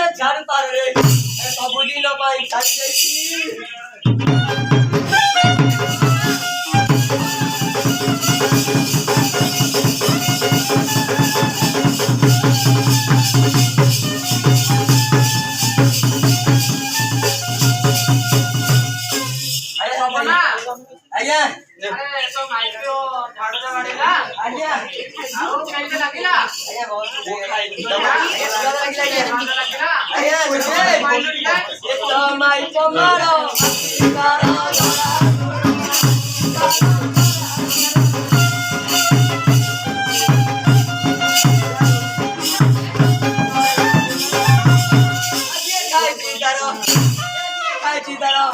से झाड़ू पार रे सबुदिन पाई छाड़ी देसी अरे बाबा आज्ञा अरे तो माइक्रो झाड़ू दे बाड़ीला आज्ञा आओ कैसे लागिला आज्ञा ये तो माई कमारो खाई छी दारो